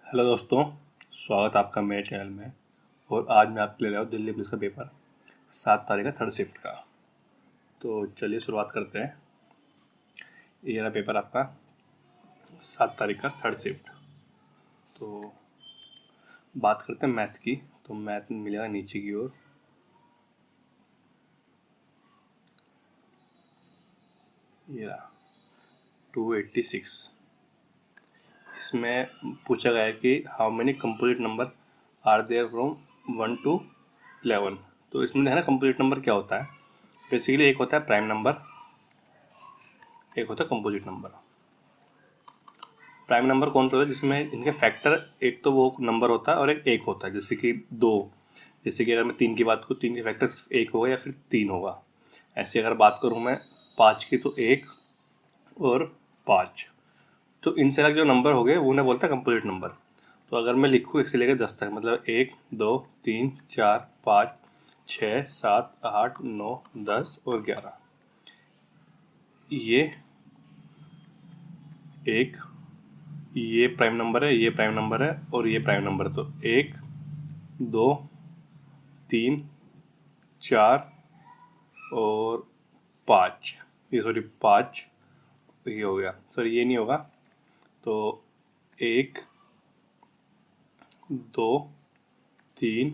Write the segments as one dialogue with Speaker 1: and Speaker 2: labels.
Speaker 1: Hello दोस्तों, स्वागत है आपका मेरे चैनल में। और आज मैं आपके लिए लाया हूँ दिल्ली पुलिस का पेपर 7 तारीख का थर्ड शिफ्ट का। तो चलिए शुरुआत करते हैं। ये रहा पेपर आपका 7 तारीख का थर्ड शिफ्ट। तो बात करते हैं मैथ की। तो मैथ मिलेगा नीचे की ओर। ये रहा 286। इसमें पूछा गया है कि how many composite number are there from 1 to 11। तो इसमें है ना, कंपोजिट नंबर क्या होता है। बेसिकली एक होता है प्राइम नंबर, एक होता है कंपोजिट नंबर। प्राइम नंबर कौन सा होता है जिसमें इनके फैक्टर एक तो वो नंबर होता है और एक होता है, जैसे कि 2। जैसे कि अगर मैं 3 की बात करूँ, 3 के फैक्टर सिर्फ 1 होगा या फिर 3 होगा। ऐसे अगर बात करूँ मैं 5 की, तो 1 और 5। तो इनसे अलग जो नंबर हो गए वो उन्हें बोलता है कंपोजिट नंबर। तो अगर मैं लिखूँ 1 से लेकर 10 तक, मतलब 1 2 3 4 5 6 7 8 9 10 और 11, ये प्राइम नंबर है, ये प्राइम नंबर है और ये प्राइम नंबर। तो 1 2 3 4 और 5, ये सॉरी 5, ये हो गया। सॉरी ये नहीं होगा। तो 1 2 3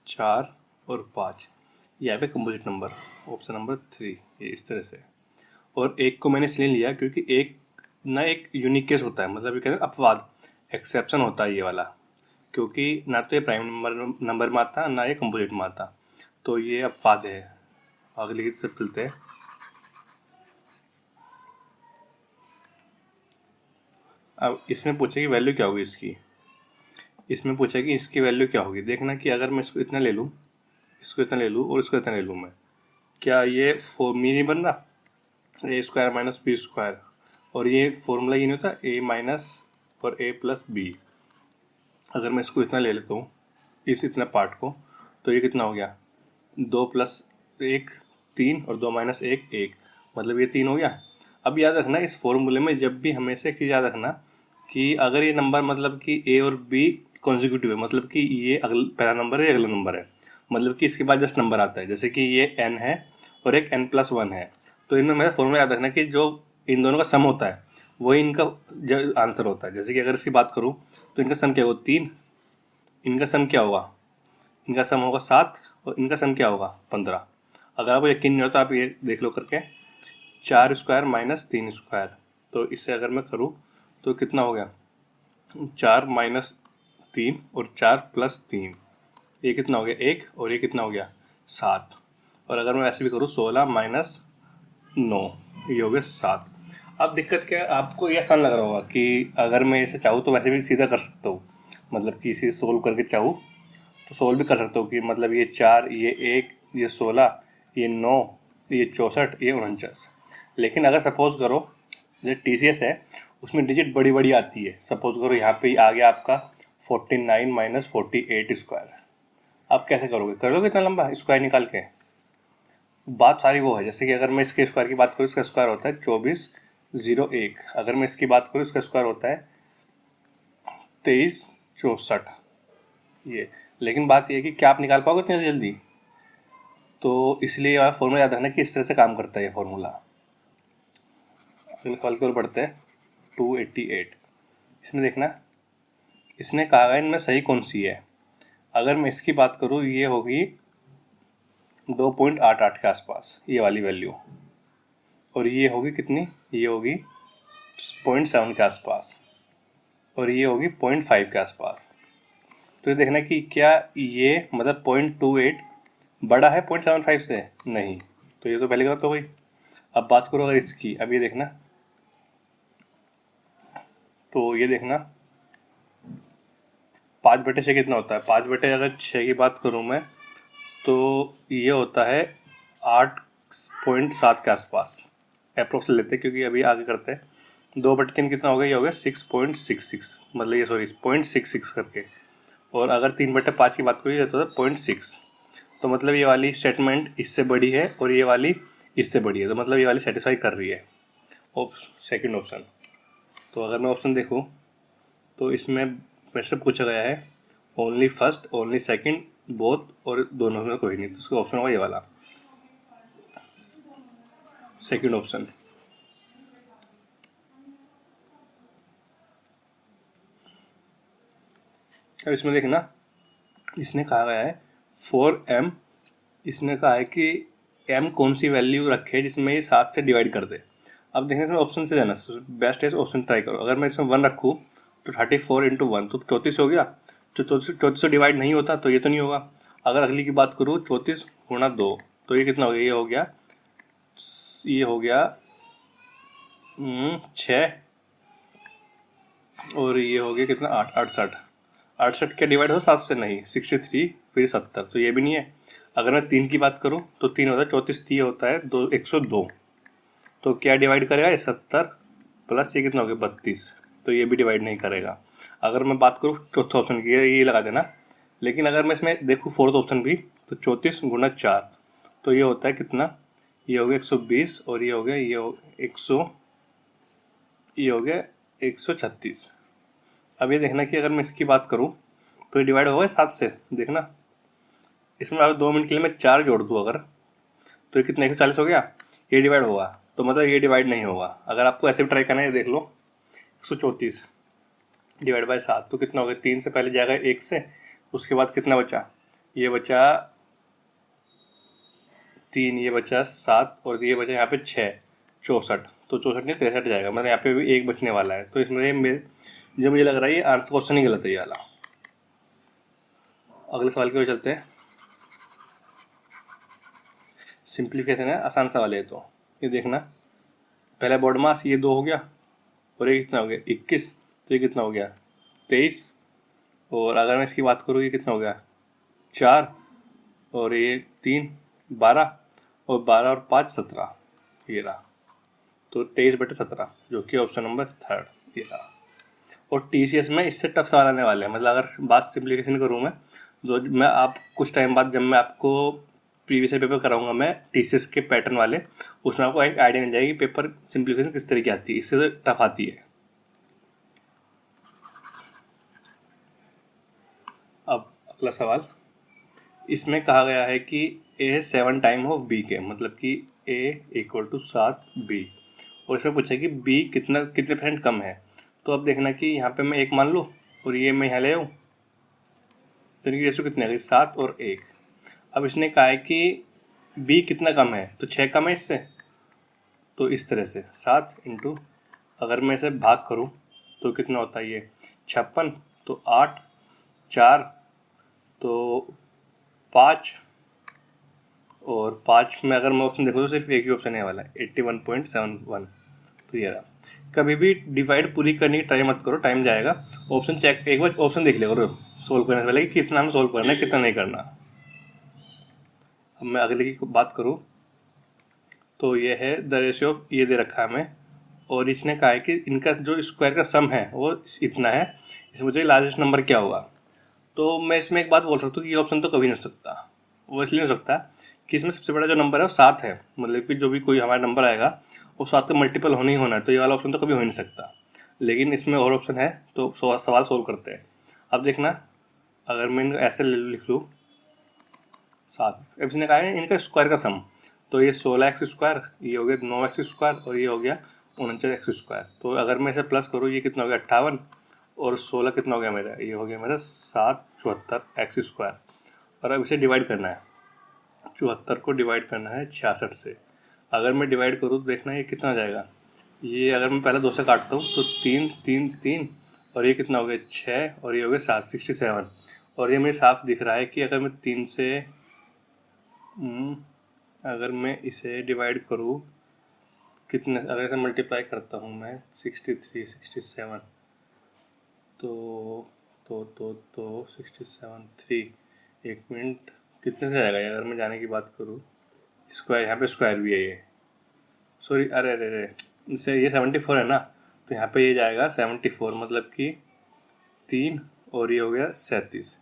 Speaker 1: 4 और 5, यहाँ पे कंपोजिट नंबर, ऑप्शन नंबर 3, ये इस तरह से। और एक को मैंने इसलिए लिया क्योंकि एक ना एक यूनिक केस होता है, मतलब ये कहते हैं अपवाद, एक्सेप्शन होता है ये वाला। क्योंकि ना तो ये प्राइम नंबर में आता ना ये कंपोजिट में आता, तो ये अपवाद है। अगली की तरफ चलते हैं। अब इसमें पूछा कि वैल्यू क्या होगी इसकी। इसमें पूछा कि इसकी वैल्यू क्या होगी। देखना कि अगर मैं इसको इतना ले लूँ, इसको इतना ले लूँ और इसको इतना ले लूँ मैं, क्या ये फॉर्मी नहीं बन रहा, ए स्क्वायर माइनस बी स्क्वायर। और ये फॉर्मूला ये नहीं होता ए माइनस और ए प्लस बी। अगर मैं इसको इतना ले लेता हूँ, इस इतना पार्ट को, तो ये कितना हो गया, 2+1 3 और 2-1 1, मतलब ये 3 हो गया। अब याद रखना इस फॉर्मूले में जब भी हमेशा एक चीज़ याद रखना कि अगर ये नंबर मतलब कि ए और बी कॉन्जिक्यूटिव है, मतलब कि ये पहला नंबर है, ये अगला नंबर है, मतलब कि इसके बाद जस्ट नंबर आता है। जैसे कि ये n है और एक n+1 है, तो इनमें मेरा फॉर्मूला याद रखना कि जो इन दोनों का सम होता है वही इनका जो आंसर होता है। जैसे कि अगर इसकी बात करूँ तो इनका सम क्या होगा 3, इनका सम क्या होगा, इनका सम होगा 7 और इनका सम क्या होगा 15। अगर आपको यकीन नहीं हो तो आप ये देख लो करके, 4 स्क्वायर माइनस 3 स्क्वायर। तो इससे अगर मैं करूँ तो कितना हो गया, 4 माइनस 3 और 4+3, ये कितना हो गया 1 और ये कितना हो गया 7। और अगर मैं वैसे भी करूँ 16 माइनस 9, ये हो गया 7। अब दिक्कत क्या है, आपको ये आसान लग रहा होगा कि अगर मैं इसे चाहूँ तो वैसे भी सीधा कर सकता हूँ, मतलब कि इसे सोल्व करके चाहूँ तो सोल्व भी कर सकता हूँ कि मतलब ये 4, ये 1, ये 16, ये 9, ये 64, ये 49। लेकिन अगर सपोज करो जो TCS है उसमें डिजिट बड़ी बड़ी आती है, सपोज करो यहाँ पे आ गया आपका 49 माइनस 48 स्क्वायर। आप कैसे करोगे, कर लोगे इतना लंबा स्क्वायर निकाल के। बात सारी वो है, जैसे कि अगर मैं इसके स्क्वायर की बात करूँ, इसका स्क्वायर होता है 2401। अगर मैं इसकी बात करूँ, इसका स्क्वायर होता है 2364, ये। लेकिन बात ये है कि क्या आप निकाल पाओगे इतनी जल्दी। तो इसलिए आप फॉर्मूला याद रखना कि इस तरह से काम करता है ये फॉर्मूला। अगले सवाल की ओर बढ़ते हैं। 288, इसमें देखना इसने कहा है इनमें सही कौन सी है। अगर मैं इसकी बात करूँ, ये होगी 2.88 के आसपास ये वाली वैल्यू, और ये होगी कितनी, ये होगी 0.7 के आसपास, और ये होगी 0.5 के आसपास। तो ये देखना कि क्या ये मतलब 0.28 बड़ा है 0.75 से, नहीं, तो ये तो पहले गलत हो गई। अब बात करो अगर इसकी, अब ये देखना, तो ये देखना 5/6 कितना होता है। 5/6 अगर 6 की बात करूँ मैं, तो ये होता है 8.7 के आसपास, अप्रोक्स लेते हैं क्योंकि अभी आगे करते हैं। 2/3 कितना हो गया, ये हो गया 6.66, मतलब ये सॉरी 0.66 करके। और अगर 3/5 की बात करूँ तो है 0.6। तो मतलब ये वाली स्टेटमेंट इससे बड़ी है और ये वाली इससे बड़ी है, तो मतलब ये वाली सेटिस्फाई कर रही है सेकंड ऑप्शन। तो अगर मैं ऑप्शन देखूँ तो इसमें मेरे से पूछा गया है only first, only second, both और दोनों में कोई नहीं, तो उसका ऑप्शन होगा ये वाला, सेकंड ऑप्शन। अब इसमें देखना, इसने कहा गया है फॉर m, इसने कहा है कि m कौन सी वैल्यू रखे जिसमें ये 7 से डिवाइड कर दे। अब देखने इसमें ऑप्शन से जाना, बेस्ट है ऑप्शन ट्राई करो। अगर मैं इसमें 1 रखूँ तो 34 इंटू 1 तो 34 हो गया। तो 34 से डिवाइड नहीं होता तो ये तो नहीं होगा। अगर अगली की बात करूँ 34 गुणा 2 तो ये कितना हो गया, ये हो गया 6 और ये हो गया कितना 8, 68। 68 क्या डिवाइड हो 7 से, नहीं 63 फिर 70, तो ये भी नहीं है। अगर मैं 3 की बात करूँ तो 3 होता है 34, 3 होता है 102, तो क्या डिवाइड करेगा ये 70 प्लस ये कितना हो गया 32, तो ये भी डिवाइड नहीं करेगा। अगर मैं बात करूँ चौथे ऑप्शन की, ये लगा देना। लेकिन अगर मैं इसमें देखूँ फोर्थ ऑप्शन भी, तो 34 गुणा 4 तो ये होता है कितना, ये हो गया 120 और ये हो गया ये हो गया 136। अब ये देखना कि अगर मैं इसकी बात करूँ तो ये डिवाइड होगा 7 से। देखना इसमें अगर 2 मिनट के लिए मैं 4 जोड़ दूँ अगर, तो ये कितना 140 हो गया, ये डिवाइड होगा, तो मतलब ये डिवाइड नहीं होगा। अगर आपको ऐसे भी ट्राई करना है, देख लो 134 डिवाइड बाय 7 तो कितना हो गया, 3 से पहले जाएगा 1 से, उसके बाद कितना बचा, ये बचा 3, ये बचा 7 और ये बचा यहाँ पे 6, 64, तो 64 नहीं 63 जाएगा, मतलब यहाँ पे भी एक बचने वाला है। तो इसमें जो मुझे लग रहा है ये आंसर क्वेश्चन ही गलत है ये वाला। अगले सवाल की ओर चलते हैं। सिंप्लीफिकेशन है, आसान सवाल है। तो ये देखना, पहला बोर्ड मास ये 2 हो गया और ये कितना हो गया 21, तो ये कितना हो गया 23, और अगर मैं इसकी बात करूँ ये कितना हो गया 4 और ये 3 12 और 12 और 5 17, ये रहा, तो 23/17 जो कि ऑप्शन नंबर 3 ये रहा। और TCS में इससे टफ सवाल आने वाले हैं, मतलब अगर बात सिंप्लीफिकेशन करूँ मैं, जो मैं आप कुछ टाइम बाद जब मैं आपको प्रीवियस पेपर कराऊंगा मैं TCS के पैटर्न वाले, उसमें आपको एक आइडिया मिल जाएगी पेपर सिंप्लीफिकेशन किस तरीके आती है, इससे तो टफ आती है। अब अगला सवाल, इसमें कहा गया है कि A 7 टाइम ऑफ B के, मतलब कि A इक्वल टू 7 B, और इसमें पूछा कि B कितने % कम है। तो अब देखना कि यहाँ पे मैं 1 मान लूँ और ये मैं यहाँ ले आऊँ, तो इनकी रेशो कितनी आ गई 7 और 1। अब इसने कहा है कि B कितना कम है, तो 6 कम है इससे, तो इस तरह से 7 इंटू, अगर मैं इसे भाग करूँ तो कितना होता है ये 56, तो 8, 4 तो 5, और 5 में अगर मैं ऑप्शन देखूँ तो सिर्फ एक ही ऑप्शन है वाला 81.71, तो ये रहा। कभी भी डिवाइड पूरी करने की ट्राई मत करो, टाइम जाएगा। ऑप्शन चेक, एक बार ऑप्शन देख लिया करो सोल्व करने से पहले कि कितना हमें सोल्व करना है कितना नहीं करना। अब मैं अगले की बात करूँ तो ये है द रेशियो ऑफ, ये दे रखा है हमें, और इसने कहा है कि इनका जो स्क्वायर का सम है वो इतना है, इसमें मुझे लार्जेस्ट नंबर क्या होगा। तो मैं इसमें एक बात बोल सकता हूँ कि ये ऑप्शन तो कभी नहीं हो सकता। वो इसलिए नहीं हो सकता कि इसमें सबसे बड़ा जो नंबर है वो 7 है, मतलब कि जो भी कोई हमारा नंबर आएगा वो 7 का मल्टीपल होना ही होना है, तो ये वाला ऑप्शन तो कभी हो ही नहीं सकता। लेकिन इसमें और ऑप्शन है, तो सवाल सोल्व करते हैं। अब देखना, अगर मैं इनको ऐसे लिख लूँ 7, अब इसने कहा है इनका स्क्वायर का सम, तो ये 16x स्क्वायर, ये हो गया 9x स्क्वायर और ये हो गया 49x स्क्वायर। तो अगर मैं इसे प्लस करूँ ये कितना हो गया 58, और 16 कितना हो गया मेरा, ये हो गया मेरा 774x स्क्वायर। और अब इसे डिवाइड करना है, 74 को डिवाइड करना है 66 से। अगर मैं डिवाइड करूँ तो देखना ये कितना हो जाएगा, ये अगर मैं पहले 2 से काटता हूँ तो 3 3 3, और ये कितना हो गया 6 और ये हो गया 7, 67। और ये मुझे साफ दिख रहा है कि अगर मैं 3 से अगर मैं इसे डिवाइड करूँ कितने, अगर इसे मल्टीप्लाई करता हूँ मैं 63 67, तो 67 3, एक मिनट कितने से आएगा अगर मैं जाने की बात करूँ, स्क्वायर यहाँ पे स्क्वायर भी है ये, सॉरी अरे अरे अरे, इससे ये 74 है ना, तो यहाँ पे ये जाएगा 74, मतलब कि 3 और ये हो गया 37।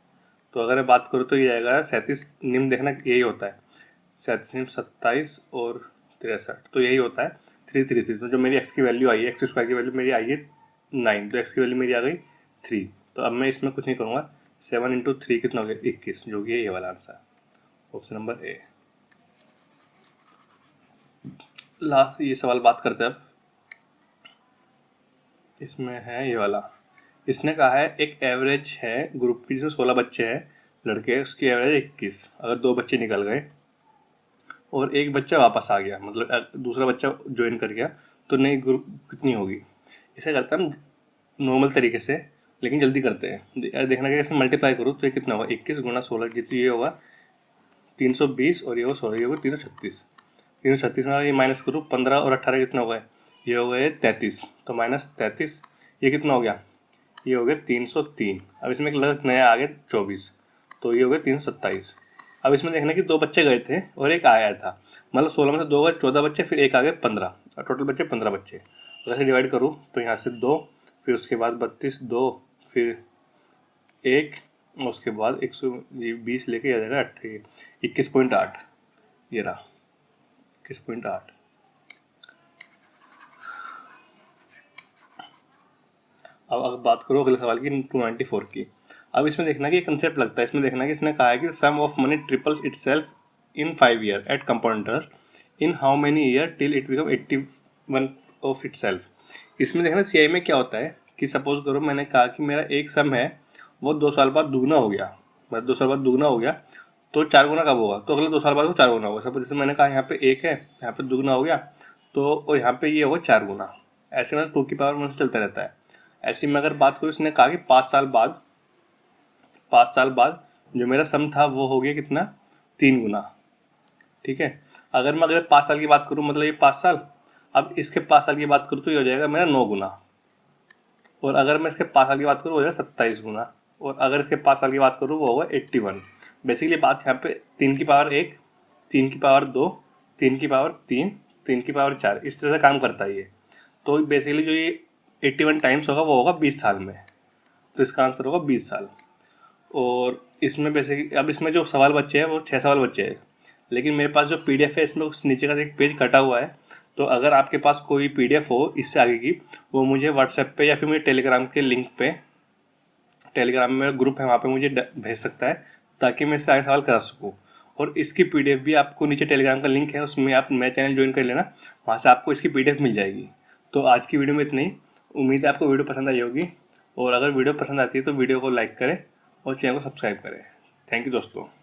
Speaker 1: तो अगर मैं बात करूँ तो ये जाएगा 37 निम्न, देखना यही होता है 37 निम्न 27 और 63, तो यही होता है 333। तो जो मेरी एक्स की वैल्यू आई है, एक्स स्क्वायर की वैल्यू मेरी आई है 9, तो एक्स की वैल्यू मेरी आ गई 3। तो अब मैं इसमें कुछ नहीं करूँगा, 7 इंटू 3 कितना हो गया 21, जो कि है ये वाला answer, option number A. Last ये सवाल बात करते हैं अब, इसमें है ये वाला। इसने कहा है एक एवरेज है ग्रुप की जिसमें 16 बच्चे हैं लड़के, उसकी एवरेज 21। अगर 2 बच्चे निकल गए और एक बच्चा वापस आ गया, मतलब दूसरा बच्चा ज्वाइन कर गया, तो नई ग्रुप कितनी होगी? इसे करते हैं हम नॉर्मल तरीके से, लेकिन जल्दी करते हैं। देखना कि इसमें मल्टीप्लाई करूँ तो ये कितना होगा, 21 गुणा 16, जितनी ये होगा 320 और ये होगा 16, ये होगा 336। 336 में ये माइनस करूँ, 15 और 18 कितना होगा, ये हो गया 33, तो -33, ये कितना हो गया, ये हो गया 303। अब इसमें एक अलग नया आ गया 24, तो ये हो गया 327। अब इसमें देखना कि 2 बच्चे गए थे और एक आया था, मतलब 16 में से 2 गए 14 बच्चे, फिर एक आ गए 15, और टोटल बच्चे 15 बच्चे। अगर से डिवाइड करूँ तो यहाँ से 2, फिर उसके बाद 32, 2, फिर 1, और उसके बाद 120 लेके आ जाएगा 21.8, ये रहा 21.8। अब अगर बात करो अगले सवाल की 294 की। अब इसमें देखना कि एक कंसेप्ट लगता है, इसमें देखना कि इसने कहा है कि sum of money triples itself in 5 year at compound interest in how many year till it become 81 of itself. इसमें देखना सीआई में क्या होता है कि सपोज करो मैंने कहा कि मेरा एक सम है वो 2 साल बाद दुगना हो गया, मतलब 2 साल बाद दुगना हो गया, तो 4 गुना कब होगा, तो अगले 2 साल बाद वो 4 गुना होगा। सपोज जैसे मैंने कहा यहाँ पे 1 है, यहाँ पे दुगना हो गया, तो और यहाँ पे ये होगा 4 गुना, ऐसे मतलब 2 की पावर 1 से चलता रहता है। ऐसे में अगर बात करूँ, इसने कहा कि 5 साल बाद जो मेरा सम था वो हो गया कितना, 3 गुना। ठीक है, अगर मैं अगर 5 साल की बात करूँ, मतलब ये 5 साल, अब इसके 5 साल की बात करूँ तो ये हो जाएगा मेरा 9 गुना, और अगर मैं इसके 5 साल की बात करूँ हो जाएगा 27 गुना, और अगर इसके 5 साल की बात करूँ वो होगा 81। बेसिकली बात यहाँ पे 3 की पावर 1, 3 की पावर 2, 3 की पावर 3, 3 की पावर 4, इस तरह से काम करता है ये। तो बेसिकली जो ये 81 टाइम्स होगा वो होगा 20 साल में, तो इसका आंसर होगा 20 साल। और इसमें बेसिकली अब इसमें जो सवाल बच्चे हैं वो 6 सवाल बच्चे हैं, लेकिन मेरे पास जो पीडीएफ है इसमें उस नीचे का एक पेज कटा हुआ है, तो अगर आपके पास कोई पीडीएफ हो इससे आगे की, वो मुझे व्हाट्सएप पे या फिर मुझे टेलीग्राम के लिंक पे, टेलीग्राम में मेरा ग्रुप है वहाँ पे मुझे भेज सकता है, ताकि मैं इससे आगे सवाल करा सकूँ। और इसकी पीडीएफ भी आपको नीचे टेलीग्राम का लिंक है, उसमें आप मेरा चैनल ज्वाइन कर लेना, वहाँ से आपको इसकी पीडीएफ मिल जाएगी। तो आज की वीडियो में इतनी ही, उम्मीद है आपको वीडियो पसंद आई होगी, और अगर वीडियो पसंद आती है तो वीडियो को लाइक करें और चैनल को सब्सक्राइब करें। थैंक यू दोस्तों।